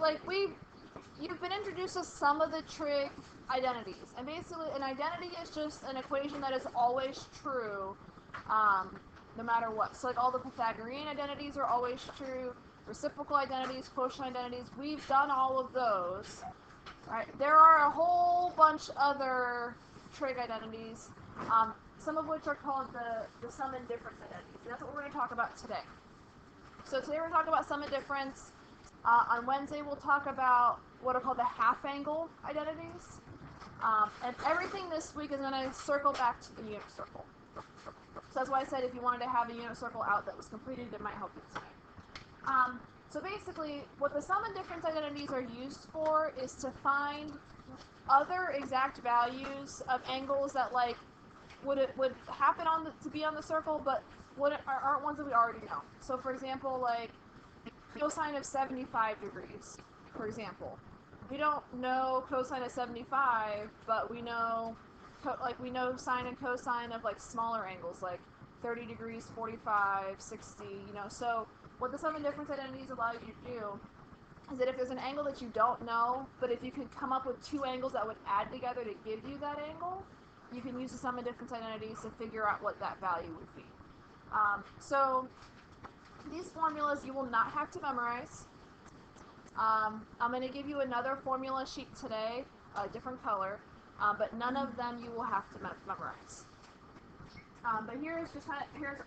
like, you've been introduced to some of the trig identities, and basically an identity is just an equation that is always true, no matter what. So like all the Pythagorean identities are always true, reciprocal identities, quotient identities, we've done all of those. Right? There are a whole bunch other trig identities, some of which are called the sum and difference identities. And that's what we're going to talk about today. So today we're going to talk about sum and difference. On Wednesday we'll talk about what are called the half angle identities. And everything this week is going to circle back to the unit circle. So that's why I said if you wanted to have a unit circle out that was completed, it might help you tonight. So basically, what the sum and difference identities are used for is to find other exact values of angles that like would happen to be on the circle, but aren't ones that we already know. So for example, like cosine of 75 degrees, for example. We don't know cosine of 75, but we know sine and cosine of like smaller angles, like 30 degrees, 45, 60, so what the sum and difference identities allow you to do is that if there's an angle that you don't know, but if you can come up with two angles that would add together to give you that angle, you can use the sum and difference identities to figure out what that value would be. So these formulas you will not have to memorize. I'm going to give you another formula sheet today, a different color, but none of them you will have to memorize. But here's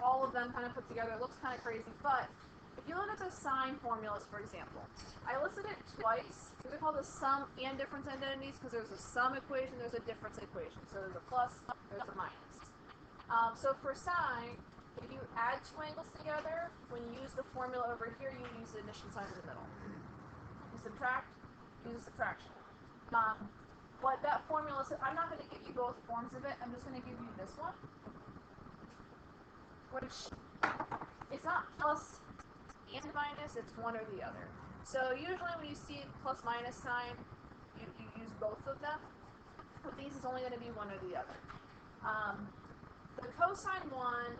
all of them kind of put together. It looks kind of crazy, but if you look at the sine formulas, for example, I listed it twice. These are called the sum and difference identities because there's a sum equation, there's a difference equation. So there's a plus, there's a minus. So for sine, if you add two angles together, when you use the formula over here, you use the addition sign in the middle. You subtract, use a subtraction. What that formula says, I'm not going to give you both forms of it, I'm just going to give you this one, which it's not plus and minus, it's one or the other. So usually when you see plus minus sign, you use both of them. With these, it's only going to be one or the other. The cosine one,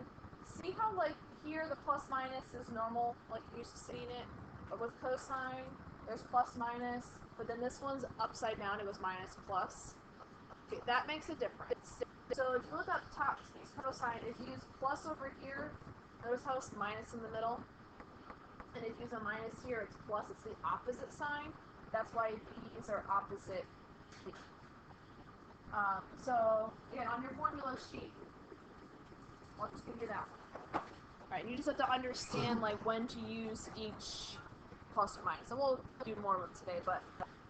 see how like here the plus minus is normal, like you're used to seeing it, but with cosine, there's plus minus, but then this one's upside down, it was minus plus. Okay, that makes a difference. So if you look up top, cosine, if you use plus over here, notice how it's minus in the middle? And if you use a minus here, it's plus, it's the opposite sign. That's why these are opposite. So, again, on your formula sheet, I'll just give you that one. Alright, you just have to understand like when to use each plus or minus. And we'll do more of them today, but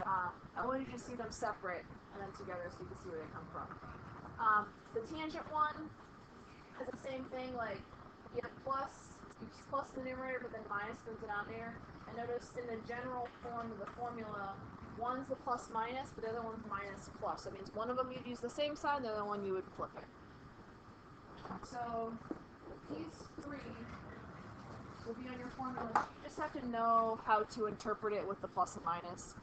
I want you to see them separate and then together so you can see where they come from. The tangent one is the same thing, like you have plus, you use plus in the numerator, but then minus in the denominator. And notice in the general form of the formula, one's the plus minus, but the other one's minus plus. That means one of them you'd use the same sign, the other one you would flip it. So these three will be on your formula. You just have to know how to interpret it with the plus and minus.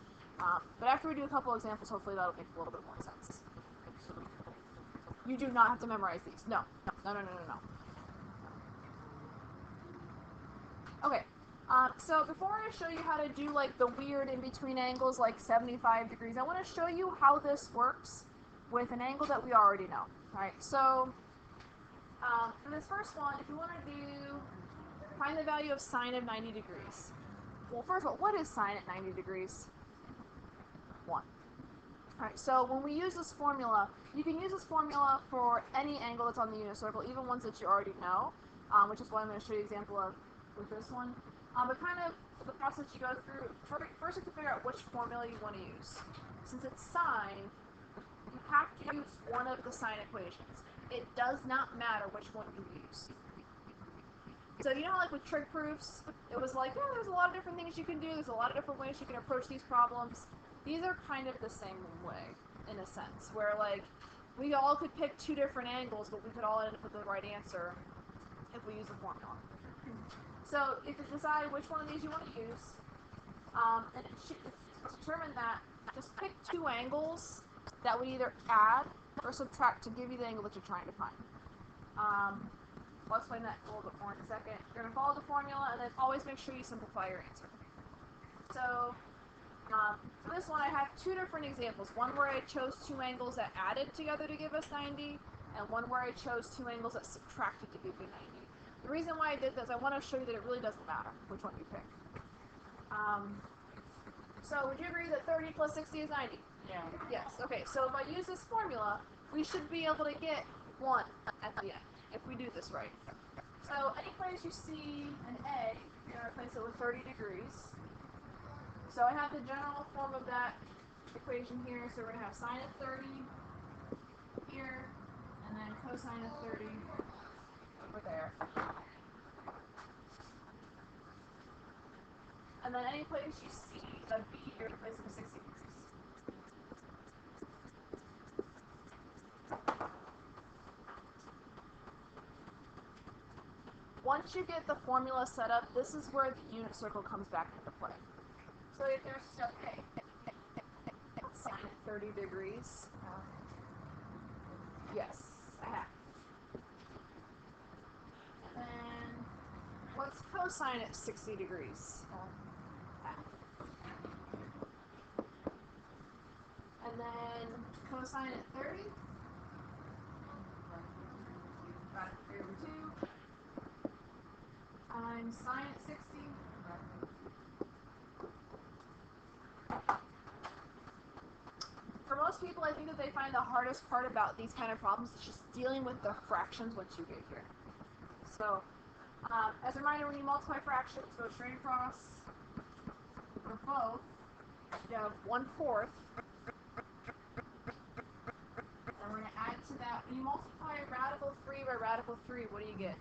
But after we do a couple examples, hopefully that'll make a little bit more sense. You do not have to memorize these. No. Okay. So before I show you how to do like the weird in-between angles like 75 degrees, I want to show you how this works with an angle that we already know. Alright, so for this first one, if you want to find the value of sine of 90 degrees. Well, first of all, what is sine at 90 degrees? 1. Alright, so when we use this formula, you can use this formula for any angle that's on the unit circle, even ones that you already know, which is what I'm going to show you an example of with this one. But kind of the process you go through, first you have to figure out which formula you want to use. Since it's sine, you have to use one of the sine equations. It does not matter which one you use. So you know, like with trig proofs, it was like, yeah, there's a lot of different things you can do, there's a lot of different ways you can approach these problems. These are kind of the same way, in a sense, where like, we all could pick two different angles, but we could all end up with the right answer if we use the formula. So if you decide which one of these you want to use, and determine that, just pick two angles that would either add or subtract to give you the angle that you're trying to find. I'll explain that a little bit more in a second. You're going to follow the formula, and then always make sure you simplify your answer. So For this one, I have two different examples. One where I chose two angles that added together to give us 90, and one where I chose two angles that subtracted to give you 90. The reason why I did this, I want to show you that it really doesn't matter which one you pick. So would you agree that 30 plus 60 is 90? Yeah. Yes. Okay, so if I use this formula, we should be able to get 1 at the end, if we do this right. So any place you see an A, you're going to replace it with 30 degrees. So I have the general form of that equation here, so we're going to have sine of 30 here, and then cosine of 30 over there. And then any place you see a B, you're going to replace it with 60 degrees. Once you get the formula set up, this is where the unit circle comes back into play. So if there's step A, sine at 30 degrees. Yes, I have. And then what's cosine at 60 degrees? And then cosine at 30? Got 3 over 2. Times sine at 60. For most people, I think that they find the hardest part about these kind of problems is just dealing with the fractions once you get here. So, as a reminder, when you multiply fractions, go straight across. For both, you have 1/4. And we're going to add to that. When you multiply radical 3 by radical 3, what do you get?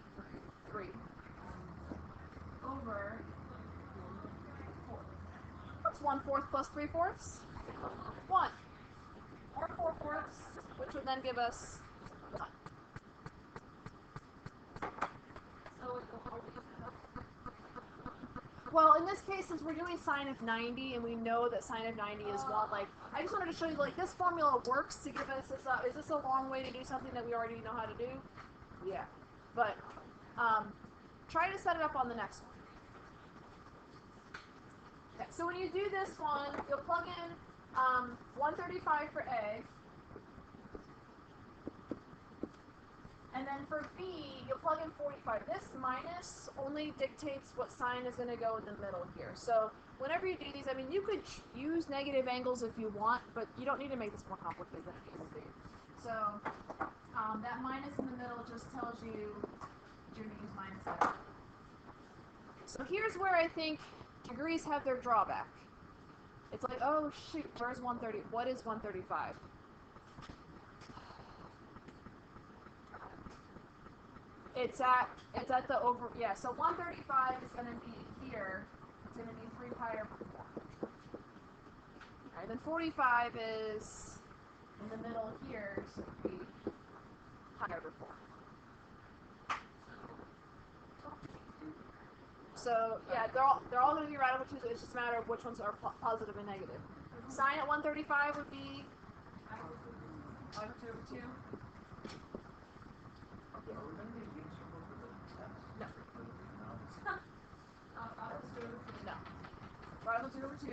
3. Over 4. What's 1/4 plus 3/4? 1. Or 4/4, which would then give us 1. Well, in this case, since we're doing sine of 90, and we know that sine of 90 is 1, like, I just wanted to show you, like, this formula works to give us this, is this a long way to do something that we already know how to do? Yeah. But, try to set it up on the next one. Okay, so when you do this one, you'll plug in 135 for A. And then for B, you'll plug in 45. This minus only dictates what sign is going to go in the middle here. So whenever you do these, I mean, you could use negative angles if you want, but you don't need to make this more complicated than it needs to be. So that minus in the middle just tells you you're going to use minus there. So here's where I think degrees have their drawback. It's like, oh shoot, where's 130? What is 135? It's at the over, yeah, so 135 is going to be here. It's going to be 3 pi over 4. Alright, then 45 is in the middle here, so it would be pi over 4. So, yeah, they're all going to be radical 2, so it's just a matter of which ones are positive and negative. Sine at 135 would be pi over 2 over 2. No. Radical 2 over 2.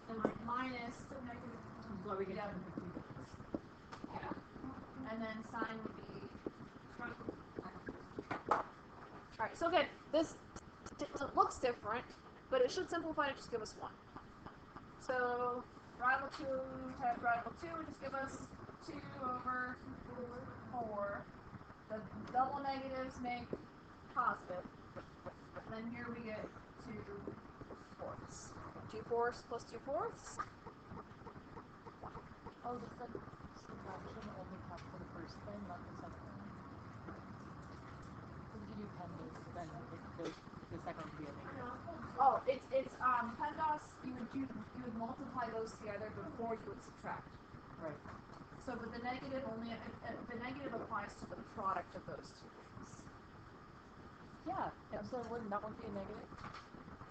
And minus negative. Yeah. And then sine would be. Alright, so again, this looks different, but it should simplify to just give us 1. So radical 2 times radical 2 would just give us 2 over 4. The double negatives make positive. And then here we get 2/4. 2/4 plus 2/4. Oh, the subtraction only counts for the first thing, not the second thing. So if you do PEMDAS, then the second would be a negative. Oh, it's PEMDAS. You would multiply those together before you would subtract. Right. So, but the negative only the negative applies to the product of those two things. Yeah, and so wouldn't that one be a negative?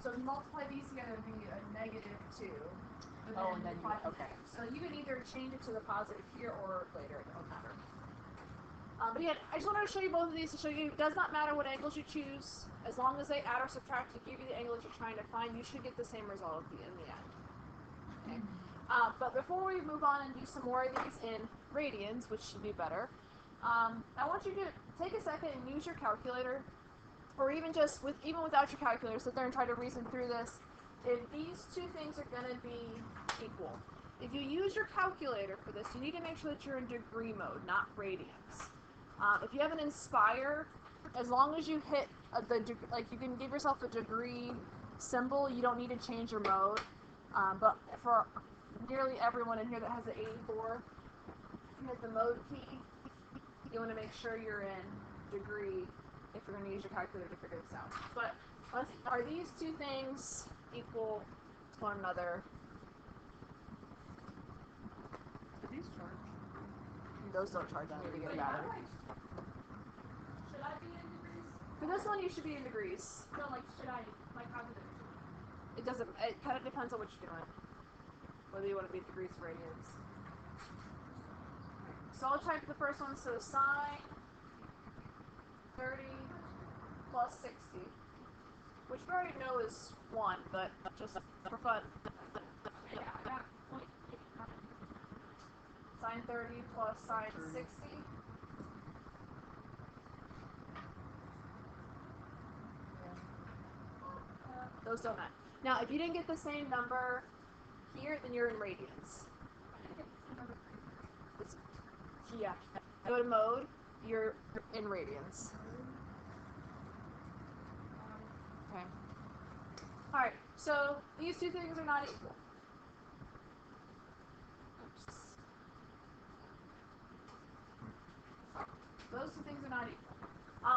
So if you multiply these together, it would be a negative 2. But then and then okay. So you can either change it to the positive here or later. It doesn't matter. But yeah, I just wanted to show you both of these to show you it does not matter what angles you choose. As long as they add or subtract to give you the angles you're trying to find, you should get the same result in the end. Okay. But before we move on and do some more of these in radians, which should be better, I want you to take a second and use your calculator, or even just even without your calculator, sit there and try to reason through this. If these two things are going to be equal, if you use your calculator for this, you need to make sure that you're in degree mode, not radians. If you have an inspire, as long as you hit you can give yourself a degree symbol, you don't need to change your mode. But for nearly everyone in here that has the 84, you hit the mode key. You want to make sure you're in degree if you're going to use your calculator to figure this out. But are these two things equal to one another? Do these charge? Those don't charge. You need to get a battery. Should I be in degrees? For this one, you should be in degrees. No, like, should I? Like, how did it? It doesn't. It kind of depends on what you're doing. Whether you want to be degrees or radians. So I'll check the first one. So sine 30 plus 60, which we already know is 1, but just for fun. Yeah, I got Sine 30 plus sine 60. Those don't match. Now, if you didn't get the same number here, then you're in radians. Yeah. Go to mode, you're in radians. Okay. Alright, so these two things are not equal. Oops. Those two things are not equal.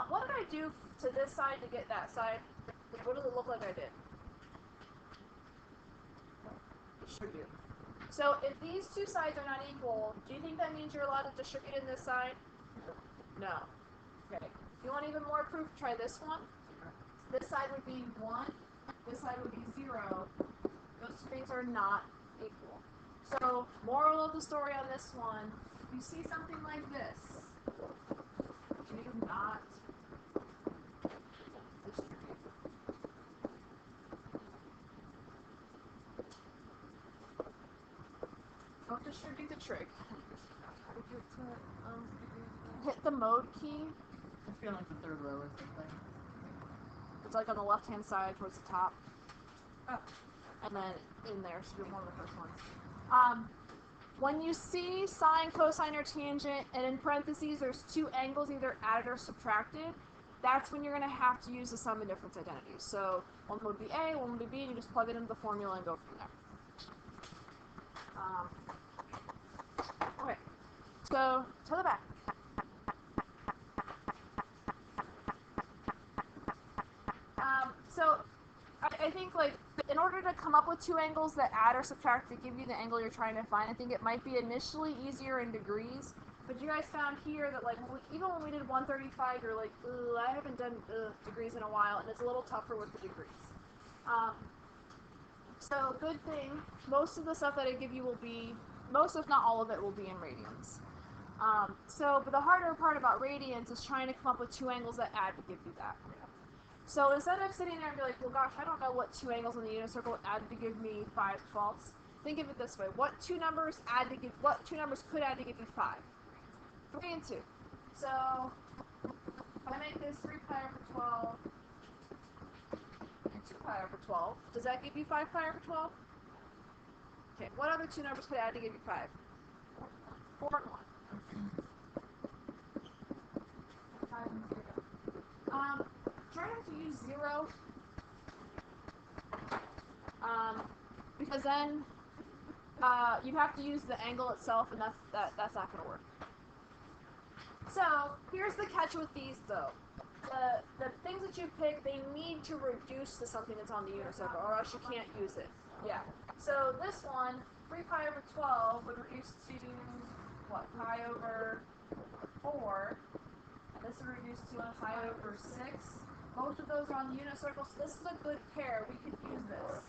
What did I do to this side to get that side? What does it look like I did? It should do. So if these two sides are not equal, do you think that means you're allowed to distribute in this side? No. Okay. If you want even more proof, try this one. This side would be 1. This side would be 0. Those two things are not equal. So, moral of the story on this one, if you see something like this, do not distribute. Don't distribute the trig. Hit the mode key. I feel like the third row is the thing. It's like on the left-hand side towards the top. Oh. And then in there, so you're one of the first ones. When you see sine, cosine, or tangent, and in parentheses there's two angles either added or subtracted, that's when you're going to have to use the sum and difference identities. So one would be A, one would be B, and you just plug it into the formula and go from there. Okay, let's go to the back. So I think, like, in order to come up with two angles that add or subtract to give you the angle you're trying to find, I think it might be initially easier in degrees. But you guys found here that, like, even when we did 135, you're like, I haven't done degrees in a while, and it's a little tougher with the degrees. So good thing, most of the stuff that I give you will be, most if not all of it will be in radians. But the harder part about radians is trying to come up with two angles that add to give you that. So instead of sitting there and be like, well, gosh, I don't know what two angles in the unit circle add to give me 5/12ths, think of it this way: what two numbers could add to give you 5? 3 and 2. So if I make this 3 pi over 12 and 2 pi over 12, does that give you 5 pi over 12? Okay, what other two numbers could add to give you 5? 4 and 1. 5 and 0. Try not to use 0, because then you have to use the angle itself, and that's not going to work. So here's the catch with these, though. The things that you pick, they need to reduce to something that's on the unit circle, or else you can't use it. Yeah. So this one, 3 pi over 12 would reduce to what? Pi over 4. And this would reduce to a pi over 6. Both of those are on the unit circle, so this is a good pair. We could use this.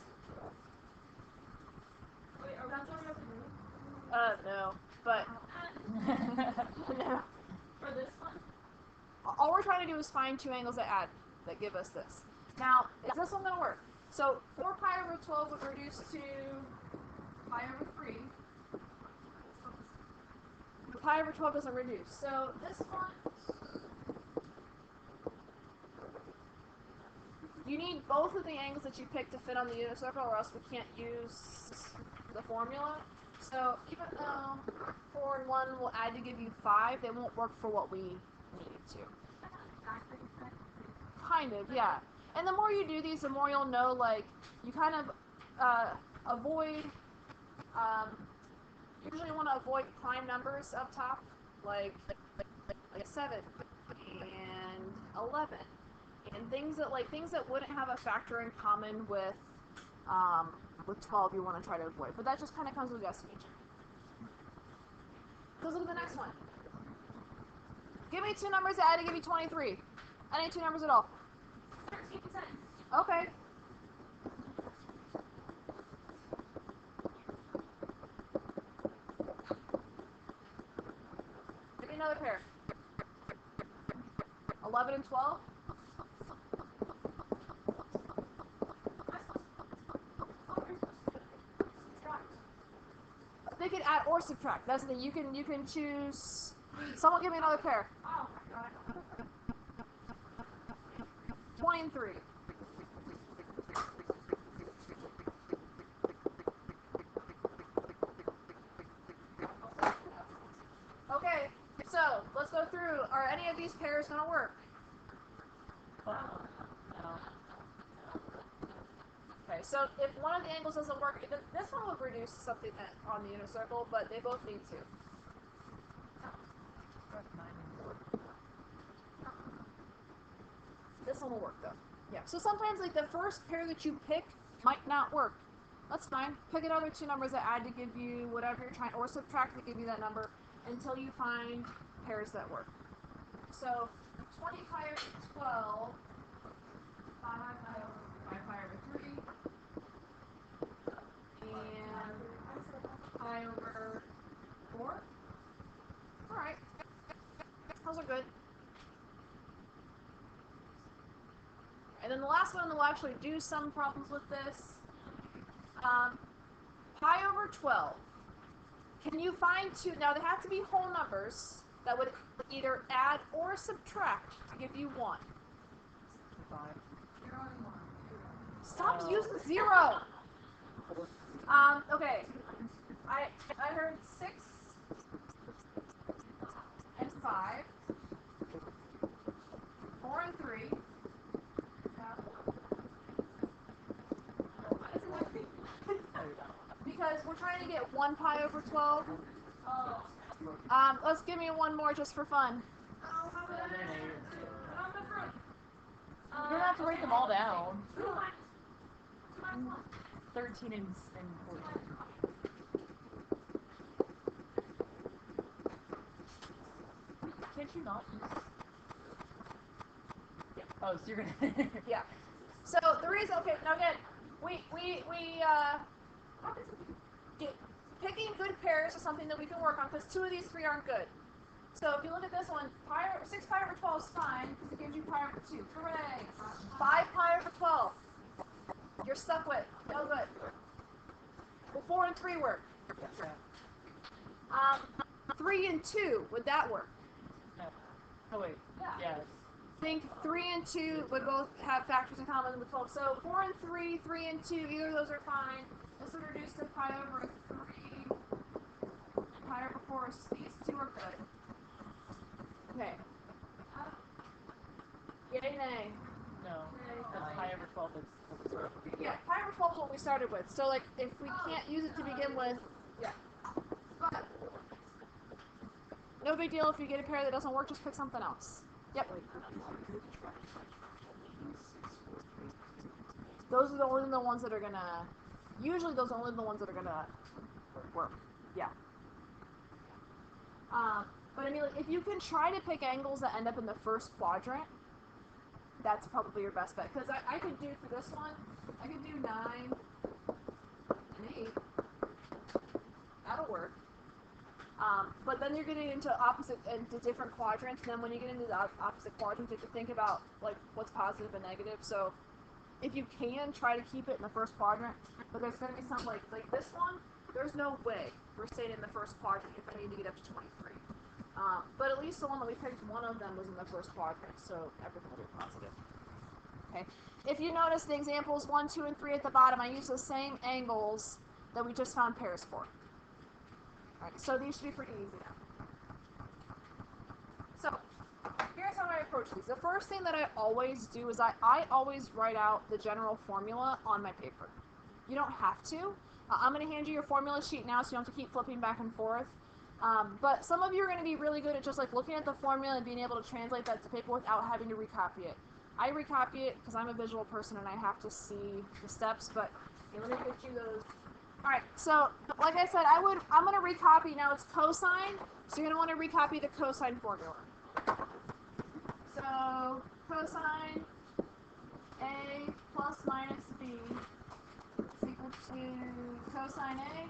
Wait, are we not talking about the group? No. But, no. For this one? All we're trying to do is find two angles that give us this. Now, is this one going to work? So, 4 pi over 12 would reduce to pi over 3. The pi over 12 doesn't reduce. So this one, you need both of the angles that you pick to fit on the unit circle, or else we can't use the formula. So even though 4 and 1 will add to give you 5, they won't work for what we need to. Kind of, yeah. And the more you do these, the more you'll know, like, you kind of avoid, usually want to avoid prime numbers up top, like 7 and 11. And things that wouldn't have a factor in common with 12, you want to try to avoid. But that just kind of comes with estimation. Let's look at the next one. Give me 2 numbers that add to give you 23. Any 2 numbers at all. 13%. Okay. Give me another pair. 11 and 12. They can add or subtract. That's the thing. You can choose. Someone give me another pair. Oh my god. 23. Okay, so let's go through. Are any of these pairs gonna work? Okay, so if one of the angles doesn't work, then this one will reduce something on the unit circle, but they both need to. This one will work though. Yeah. So sometimes like the first pair that you pick might not work. That's fine. Pick another 2 numbers that add to give you whatever you're trying, or subtract to give you that number until you find pairs that work. So 20 pi over 12, 5 pi over 3, and pi over 4. All right. Those are good. And then the last one, we'll actually do some problems with this. Pi over 12. Can you find 2? Now, they have to be whole numbers that would either add or subtract to give you 1. 5. Stop using 0! Okay. I heard 6 and 5. 4 and 3. Because we're trying to get 1 pi over 12. Let's give me one more just for fun. Oh, how about that? On the front. You don't have to write them all down. Come on. 13 and 14. Can't you not use... Yeah. Oh, so you're gonna... Yeah. So the reason, okay, now again, picking good pairs is something that we can work on because 2 of these 3 aren't good. So if you look at this one, 6 pi over 12 is fine because it gives you pi over 2. Hooray! 5 pi over 12. You're stuck with. No good. Will 4 and 3 work? 3 and 2, would that work? No. Oh, wait. Yeah. Yes. Think 3 and 2 would both have factors in common with 12. So 4 and 3, 3 and 2, either of those are fine. This would reduce to pi over 3, pi over 4. These 2 are good. Okay. Yay, nay. No. That's pi over 12 is... Yeah, pi over 12 is what we started with. So, like, if we can't use it to begin with, yeah. But no big deal if you get a pair that doesn't work, just pick something else. Yep. Those are only the ones that are gonna... Usually those are only the ones that are gonna work. Yeah. But I mean, like, if you can try to pick angles that end up in the first quadrant, that's probably your best bet. Because I could do for this one, I could do 9 and 8. That'll work. But then you're getting into different quadrants, and then when you get into the opposite quadrants, you have to think about like what's positive and negative. So if you can, try to keep it in the first quadrant, but there's going to be some, like this one, there's no way we're staying in the first quadrant if I need to get up to 23. But at least the one that we picked, one of them was in the first quadrant, so everything will be positive. Okay. If you notice the examples 1, 2, and 3 at the bottom, I use the same angles that we just found pairs for. Alright, so these should be pretty easy now. So, here's how I approach these. The first thing that I always do is I always write out the general formula on my paper. You don't have to. I'm going to hand you your formula sheet now so you don't have to keep flipping back and forth. But some of you are going to be really good at just like looking at the formula and being able to translate that to paper without having to recopy it. I recopy it because I'm a visual person and I have to see the steps, but okay, let me get you those. Alright, so like I said, I'm going to recopy. Now it's cosine, so you're going to want to recopy the cosine formula. So cosine A plus minus B is equal to cosine A,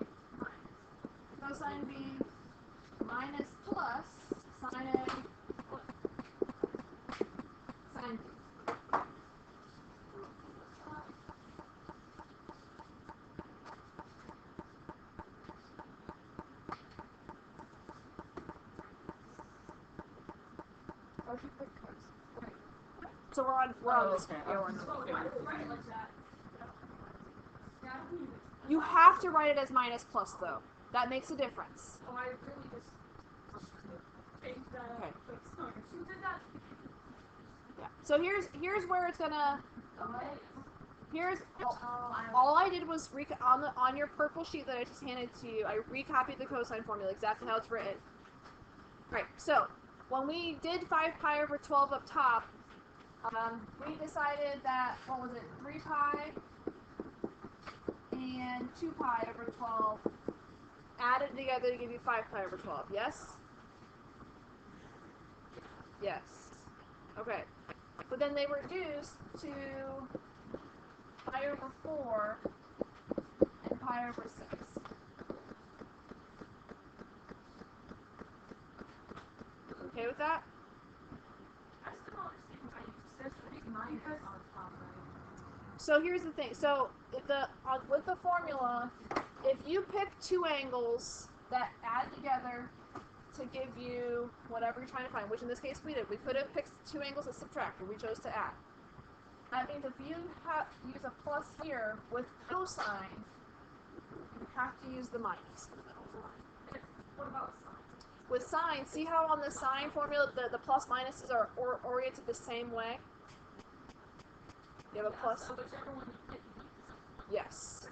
cosine B minus plus sine A sine B. So we're on this. Okay. Yeah, we're on this. Oh, why did you write it like that? You have to write it as minus plus though. That makes a difference. Oh, I really just changed that. Okay. Sorry. Who did that? Yeah. So here's where it's gonna. Here's Oh, all I did was on your purple sheet that I just handed to you. I recopied the cosine formula exactly how it's written. Right. So when we did 5 pi over 12 up top, we decided that what was it, 3 pi and 2 pi over 12 added together to give you 5 pi over 12. Yes. Yes. Okay. But then they reduced to pi over 4 and pi over 6. Okay with that? I still don't understand why you said something minus on top, right? So here's the thing. So with the formula, if you pick two angles that add together to give you whatever you're trying to find, which in this case we did. We could have picked two angles that subtracted. We chose to add. That means if you use a plus here with cosine, you have to use the minus in the middle. What about sine? With sine, see how on the sine formula the plus minuses are oriented the same way? You have a plus? So whichever one you pick, Yes.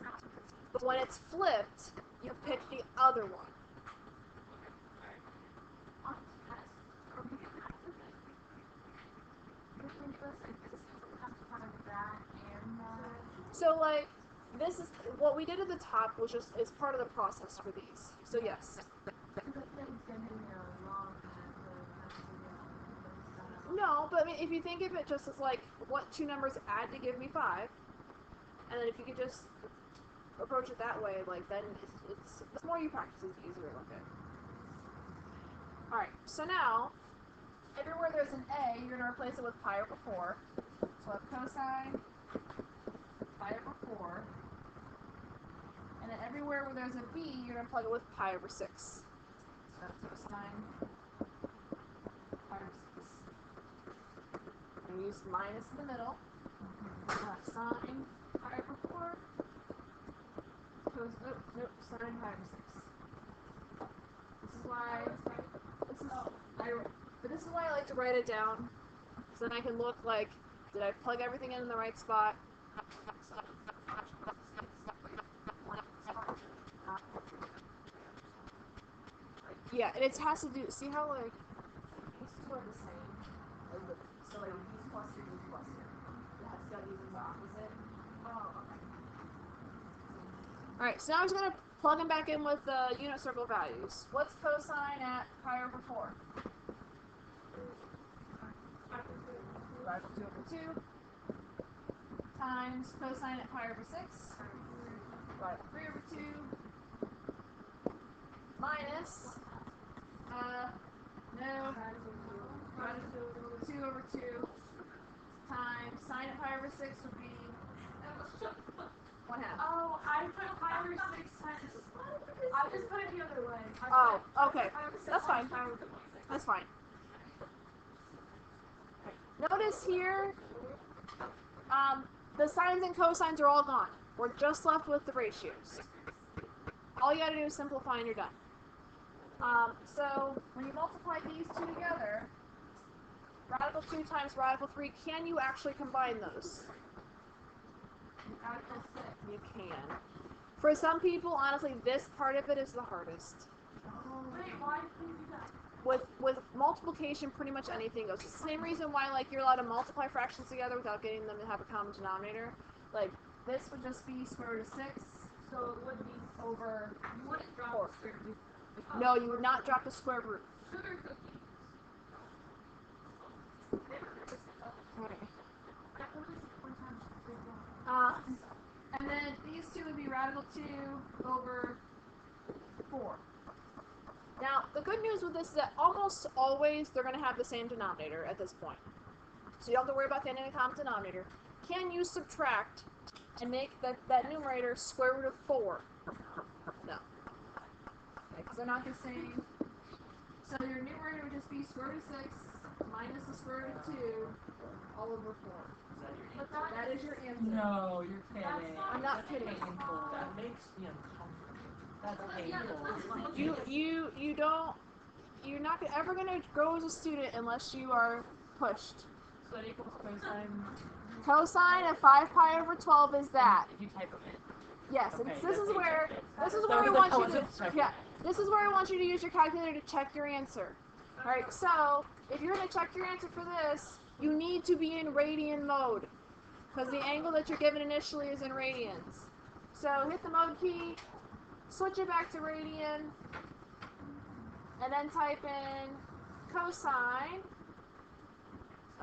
But when it's flipped, you pick the other one. So like, this is what we did at the top was just is part of the process for these. So yes. No, but I mean, if you think of it just as like what two numbers add to give me 5, and then if you could just approach it that way, like then the more you practice, it's easier to look at. All right, so now everywhere there's an A, you're gonna replace it with pi over 4. So I have cosine pi over 4, and then everywhere where there's a B, you're gonna plug it with pi over 6. So that's cosine pi over 6. And use minus in the middle. Sine pi over 4. Sine pi over 6. This is why I like to write it down, so then I can look like, did I plug everything in the right spot? Yeah, and it has to do. See how like these two are the same. So like these plus here, these plus here. It has got these as the opposite. Oh, okay. All right, so now I'm just gonna plug them back in with the unit circle values. What's cosine at pi over 4? 5 over 2 times cosine at pi over 6. 5 3 over 2 minus no 2 over 2 times sine at pi over 6 would be 1 half. Oh, I put pi over 6 times. I just put it the other way. Oh, okay. That's fine. That's fine. Notice here, the sines and cosines are all gone. We're just left with the ratios. All you gotta do is simplify and you're done. So when you multiply these two together, radical 2 times radical 3, can you actually combine those? Radical 6. You can. For some people, honestly, this part of it is the hardest. Wait, why did you do that? With multiplication, pretty much anything goes. It's the same reason why, like, you're allowed to multiply fractions together without getting them to have a common denominator. Like, this would just be square root of 6. So it would be Over you wouldn't drop 4. the square root. No, you would not drop the square root. Sugar cookie. Okay. That was 4 times. And then these two would be radical 2 over 4. Now, the good news with this is that almost always they're going to have the same denominator at this point. So you don't have to worry about finding a common denominator. Can you subtract and make that numerator square root of 4? No. Because they're not the same. So your numerator would just be square root of 6 minus the square root of 2 all over 4. But That is your answer. No, you're kidding. I'm not kidding. Painful. That makes me uncomfortable. That's painful. You're not ever going to grow as a student unless you are pushed. So that equals cosine. Cosine of 5 pi over 12 is that. If you type them in. Yes, and Okay, this is that's where So we the want you colors to of check. this is where I want you to use your calculator to check your answer. All right, so if you're going to check your answer for this, you need to be in radian mode because the angle that you're given initially is in radians. So hit the mode key, switch it back to radian, and then type in cosine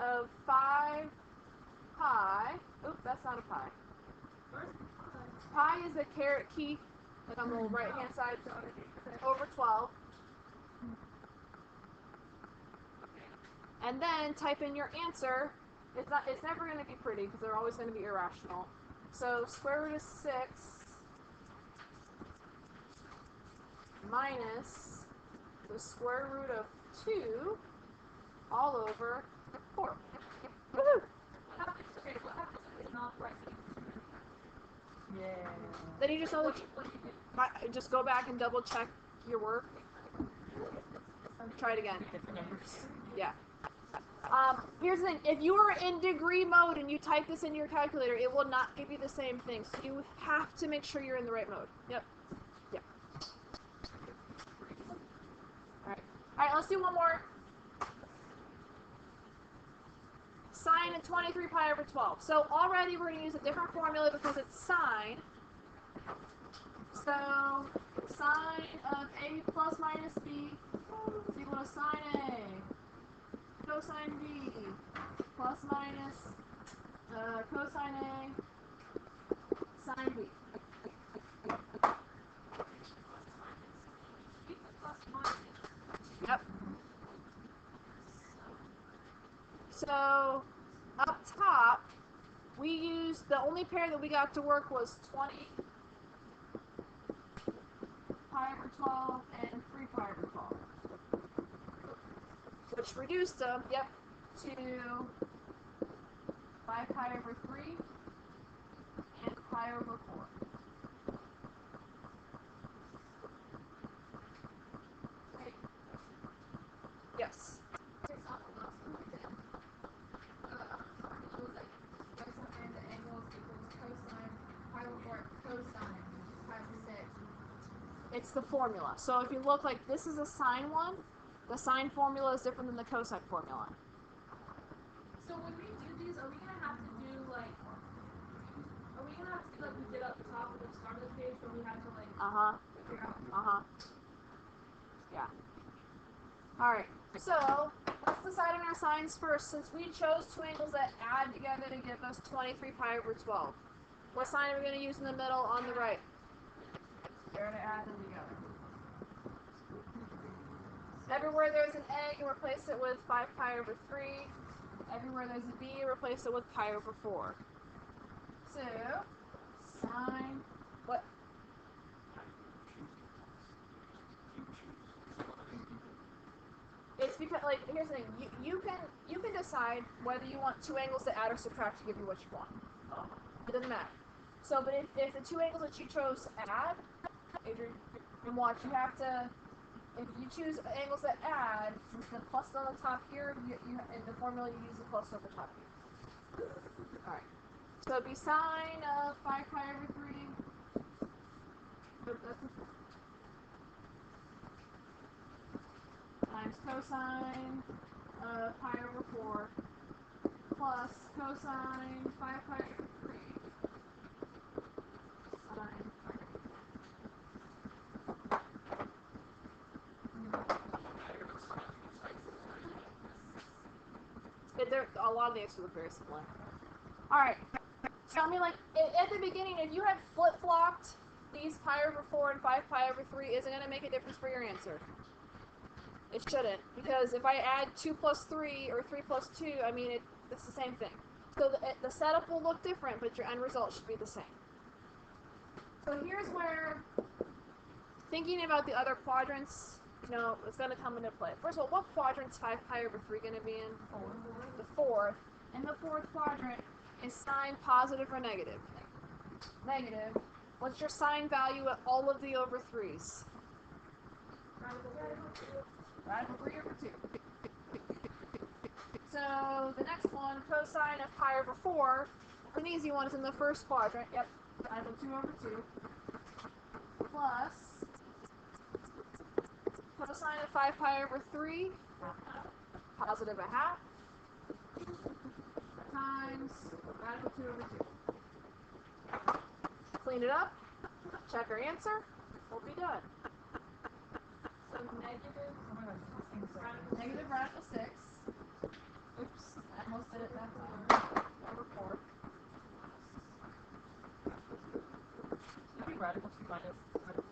of 5 pi. Oops, that's not a pi. Pi is the caret key, like on the right hand side, over 12. And then type in your answer. It's never going to be pretty because they're always going to be irrational. So square root of 6 minus the square root of 2 all over 4. Woohoo! Yeah. Then you just know that just go back and double check your work. Try it again. Different numbers. Yeah. Here's the thing. If you are in degree mode and you type this into your calculator, it will not give you the same thing. So you have to make sure you're in the right mode. Yep. Yep. Alright, let's do one more. Sine of 23 pi over 12. So already we're going to use a different formula because it's sine. So sine of a plus minus b is equal to sine a cosine b plus minus cosine a sine b. Yep. So up top, we used the only pair that we got to work was 20 pi over 12 and 3 pi over 12. Which reduced them, yep, to 5 pi over 3 and pi over 4. Okay. Yes. It's the formula. So if you look like this is a sine one, the sine formula is different than the cosine formula. So when we do these, are we gonna have to do like we did at the top at the start of the page where we had to like figure out? Yeah. Alright, so let's decide on our sines first. Since we chose two angles that add together to give us 23 pi over 12. What sign are we going to use in the middle on the right? We're going to add them together. Everywhere there's an A, you replace it with 5 pi over 3. Everywhere there's a B, you replace it with pi over 4. So, sine, what? It's because, like, here's the thing. You can decide whether you want two angles to add or subtract to give you what you want. It doesn't matter. So, but if the two angles that you chose add, Adrian, and watch, you have to. If you choose angles that add, since the plus on the top here, in the formula you use the plus over top here. All right. So it'd be sine of 5 pi over 3. Times cosine of pi over 4 plus cosine 5 pi over 3 sine pi. A lot of the answers look very similar. Alright. So I mean, like, at the beginning, if you had flip-flopped these pi over 4 and 5 pi over 3, isn't going to make a difference for your answer. It shouldn't, because if I add 2 plus 3 or 3 plus 2, I mean, it's the same thing. So the setup will look different, but your end result should be the same. So here's where thinking about the other quadrants, you know, is going to come into play. First of all, what quadrant's 5 pi over 3 going to be in? The fourth. And the fourth quadrant is sine positive or negative? Negative. What's your sine value at all of the over 3's? Radical 3 over 2. So the next one, cosine of pi over 4, an easy one is in the first quadrant. Yep, radical 2 over 2. Plus cosine of 5 pi over 3, positive a half, times radical 2 over 2. Clean it up, check our answer, we'll be done. So negative radical 6. Oops, I almost did it that time. Over 4. Radical 2 minus radical 6.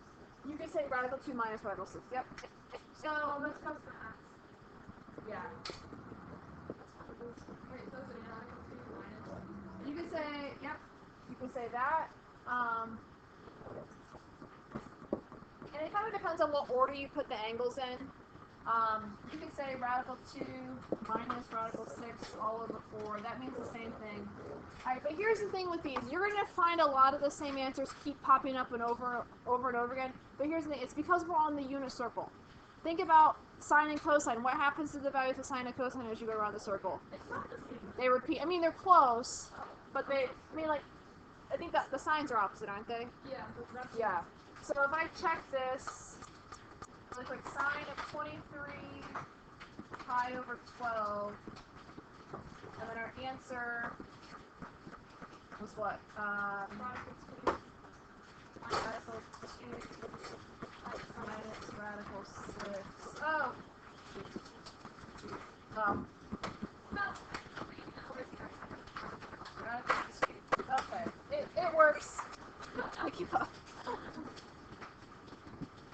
You can say radical 2 minus radical 6. Yep. So Let's go for x. yeah. Wait, so is it radical 2 minus? You can say, yep, you can say that. And it kind of depends on what order you put the angles in. You can say radical 2 minus radical 6 all over 4. That means the same thing. Alright, but here's the thing with these. You're going to find a lot of the same answers keep popping up and over and over again. But here's the thing. It's because we're on the unit circle. Think about sine and cosine. What happens to the values of sine and cosine as you go around the circle? They repeat. I mean, they're close, but I think that the signs are opposite, aren't they? Yeah. Yeah. So if I check this, it's like sine of 23 pi over 12, and then our answer was what? Radical 2